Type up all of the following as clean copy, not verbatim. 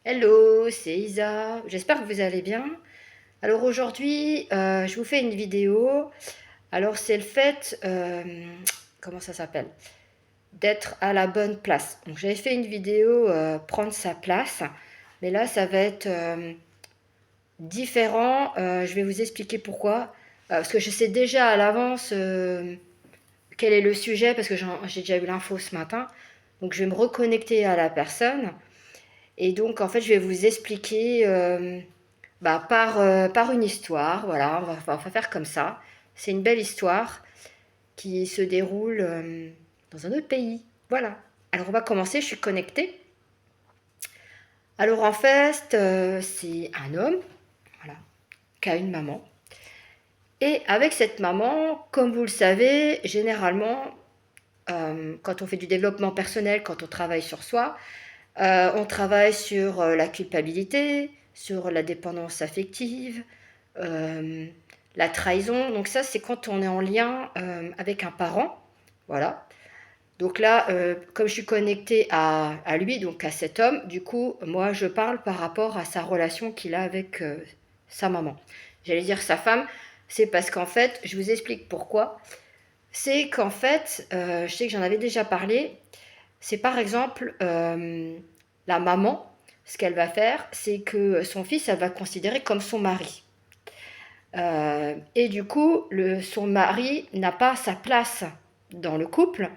Hello, c'est Isa. J'espère que vous allez bien. Alors aujourd'hui, je vous fais une vidéo. Alors c'est le fait, comment ça s'appelle? D'être à la bonne place. Donc j'avais fait une vidéo prendre sa place, mais là ça va être différent. Je vais vous expliquer pourquoi. Parce que je sais déjà à l'avance quel est le sujet, parce que j'ai déjà eu l'info ce matin. Donc je vais me reconnecter à la personne. Et donc en fait je vais vous expliquer par une histoire, voilà, on va faire comme ça. C'est une belle histoire qui se déroule dans un autre pays. Voilà. Alors on va commencer, je suis connectée. Alors en fait, c'est un homme, voilà, qui a une maman. Et avec cette maman, comme vous le savez, généralement, quand on fait du développement personnel, quand on travaille sur soi, on travaille sur la culpabilité, sur la dépendance affective, euh, la trahison. Donc ça, c'est quand on est en lien avec un parent. Voilà. Donc là, comme je suis connectée à lui, donc à cet homme, du coup, moi, je parle par rapport à sa relation qu'il a avec sa maman. J'allais dire sa femme, c'est parce qu'en fait, je vous explique pourquoi. C'est qu'en fait, je sais que j'en avais déjà parlé, c'est par exemple la maman, ce qu'elle va faire, c'est que son fils, elle va considérer comme son mari. Et du coup, son mari n'a pas sa place dans le couple.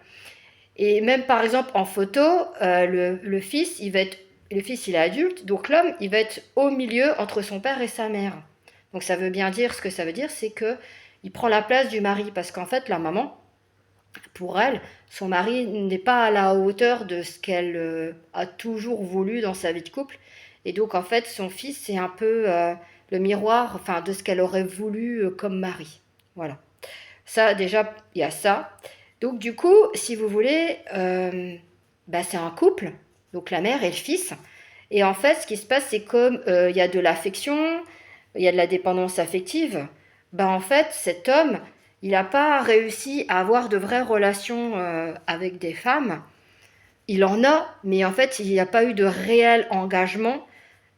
Et même par exemple en photo, le fils, le fils il est adulte, donc l'homme, il va être au milieu entre son père et sa mère. Donc ça veut bien dire, ce que ça veut dire, c'est que il prend la place du mari, parce qu'en fait la maman, pour elle, son mari n'est pas à la hauteur de ce qu'elle a toujours voulu dans sa vie de couple. Et donc, en fait, son fils, c'est un peu le miroir, enfin, de ce qu'elle aurait voulu comme mari. Voilà. Ça, déjà, il y a ça. Donc, du coup, si vous voulez, bah, c'est un couple, donc la mère et le fils. Et en fait, ce qui se passe, c'est comme il y a de l'affection, il y a de la dépendance affective, bah en fait, cet homme, il n'a pas réussi à avoir de vraies relations avec des femmes. Il en a, mais en fait, il n'y a pas eu de réel engagement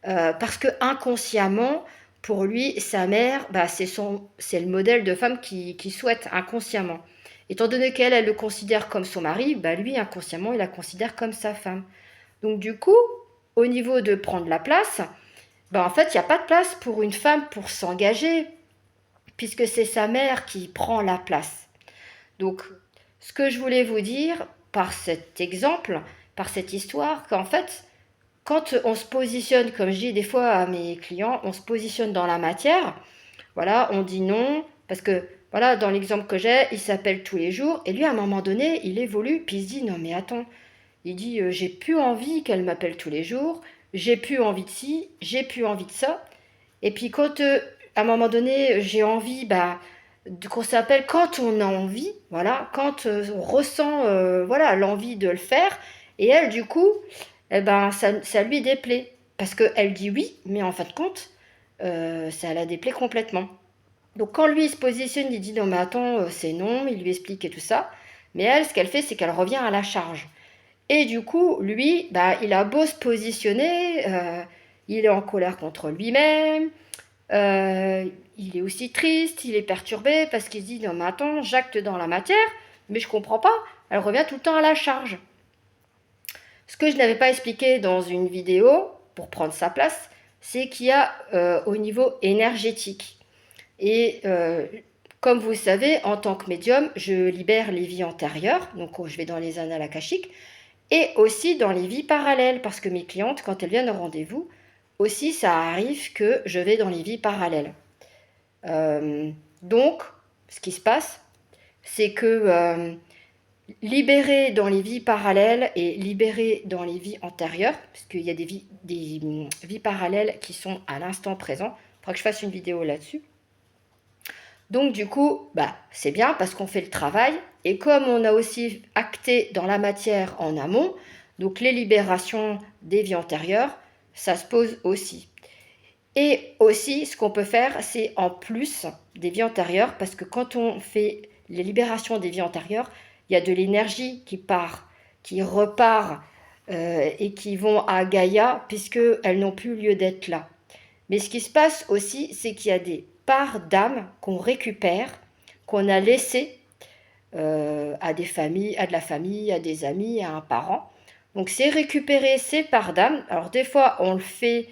parce que inconsciemment, pour lui, sa mère, bah, c'est le modèle de femme qu'il souhaite inconsciemment. Étant donné qu'elle, elle le considère comme son mari, bah, lui, inconsciemment, il la considère comme sa femme. Donc du coup, au niveau de prendre la place, bah, en fait, il n'y a pas de place pour une femme pour s'engager, puisque c'est sa mère qui prend la place. Donc, ce que je voulais vous dire par cet exemple, par cette histoire, qu'en fait, quand on se positionne, comme je dis des fois à mes clients, on se positionne dans la matière, voilà, on dit non, parce que, voilà, dans l'exemple que j'ai, il s'appelle tous les jours, et lui, à un moment donné, il évolue, puis il se dit, non mais attends, il dit, j'ai plus envie qu'elle m'appelle tous les jours, j'ai plus envie de ci, j'ai plus envie de ça, et puis quand, à un moment donné, j'ai envie, bah, qu'on s'appelle quand on a envie, voilà, quand on ressent, voilà, l'envie de le faire, et elle, du coup, eh ben, ça lui déplaît. Parce qu'elle dit oui, mais en fin de compte, ça la déplaît complètement. Donc quand lui il se positionne, il dit non mais attends, c'est non, il lui explique et tout ça. Mais elle, ce qu'elle fait, c'est qu'elle revient à la charge. Et du coup, lui, bah, il a beau se positionner, il est en colère contre lui-même, euh, il est aussi triste, il est perturbé parce qu'il se dit non mais attends, j'acte dans la matière, mais je comprends pas, elle revient tout le temps à la charge. Ce que je n'avais pas expliqué dans une vidéo, pour prendre sa place, c'est qu'il y a au niveau énergétique. Et comme vous le savez, en tant que médium, je libère les vies antérieures, donc je vais dans les annales akashiques, et aussi dans les vies parallèles, parce que mes clientes, quand elles viennent au rendez-vous, aussi ça arrive que je vais dans les vies parallèles. Donc, ce qui se passe, c'est que libérer dans les vies parallèles et libérer dans les vies antérieures, parce qu'il y a des vies parallèles qui sont à l'instant présent. Il faudra que je fasse une vidéo là-dessus. Donc du coup, bah, c'est bien parce qu'on fait le travail. Et comme on a aussi acté dans la matière en amont, donc les libérations des vies antérieures, ça se pose aussi. Et aussi, ce qu'on peut faire, c'est en plus des vies antérieures, parce que quand on fait les libérations des vies antérieures, il y a de l'énergie qui part, qui repart et qui vont à Gaïa puisqu'elles n'ont plus lieu d'être là. Mais ce qui se passe aussi, c'est qu'il y a des parts d'âme qu'on récupère, qu'on a laissées à des familles, à de la famille, à des amis, à un parent. Donc c'est récupérer ces parts d'âme. Alors des fois on le fait,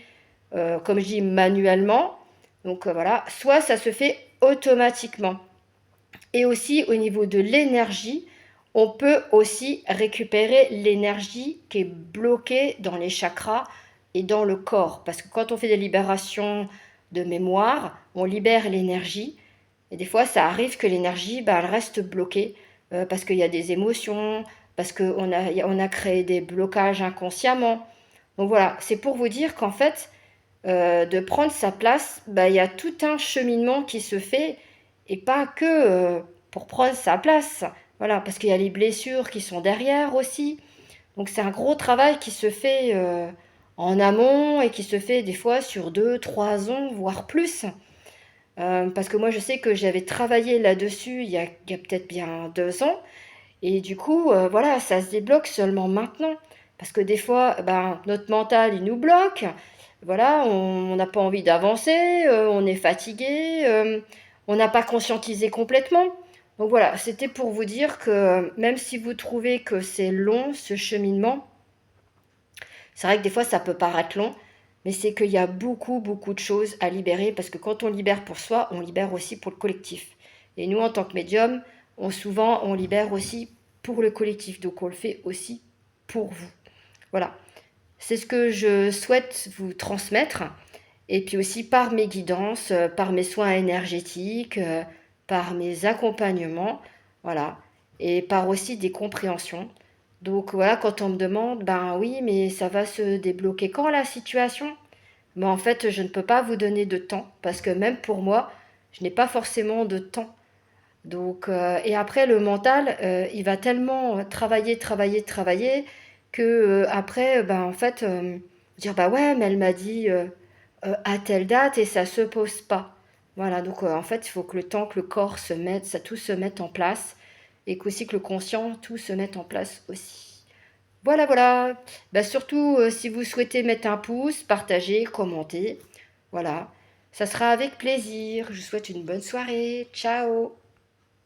comme je dis, manuellement. Donc voilà, soit ça se fait automatiquement. Et aussi au niveau de l'énergie, on peut aussi récupérer l'énergie qui est bloquée dans les chakras et dans le corps. Parce que quand on fait des libérations de mémoire, on libère l'énergie. Et des fois, ça arrive que l'énergie, bah, elle reste bloquée parce qu'il y a des émotions, parce on a créé des blocages inconsciemment. Donc voilà, c'est pour vous dire qu'en fait, de prendre sa place, bah, il y a tout un cheminement qui se fait et pas que pour prendre sa place. Voilà, parce qu'il y a les blessures qui sont derrière aussi. Donc c'est un gros travail qui se fait en amont et qui se fait des fois sur 2, 3 ans, voire plus. Parce que moi je sais que j'avais travaillé là-dessus il y a peut-être bien 2 ans. Et du coup, voilà, ça se débloque seulement maintenant. Parce que des fois, ben, notre mental, il nous bloque. Voilà, on n'a pas envie d'avancer, on est fatigué, on n'a pas conscientisé complètement. Donc voilà, c'était pour vous dire que même si vous trouvez que c'est long, ce cheminement, c'est vrai que des fois ça peut paraître long, mais c'est qu'il y a beaucoup, beaucoup de choses à libérer, parce que quand on libère pour soi, on libère aussi pour le collectif. Et nous, en tant que médium, souvent, on libère aussi pour le collectif, donc on le fait aussi pour vous. Voilà, c'est ce que je souhaite vous transmettre. Et puis aussi par mes guidances, par mes soins énergétiques, par mes accompagnements, voilà, et par aussi des compréhensions. Donc voilà, quand on me demande, ben oui, mais ça va se débloquer quand la situation? Mais en fait, je ne peux pas vous donner de temps, parce que même pour moi, je n'ai pas forcément de temps. Donc, et après, le mental, il va tellement travailler, travailler, travailler, que après, ben en fait, dire, bah ouais, mais elle m'a dit à telle date et ça se pose pas. Voilà, donc en fait, il faut que le temps que le corps se mette, ça tout se mette en place et qu'aussi que le conscient, tout se mette en place aussi. Voilà, voilà. Bah, surtout, si vous souhaitez mettre un pouce, partager, commenter. Voilà. Ça sera avec plaisir. Je vous souhaite une bonne soirée. Ciao.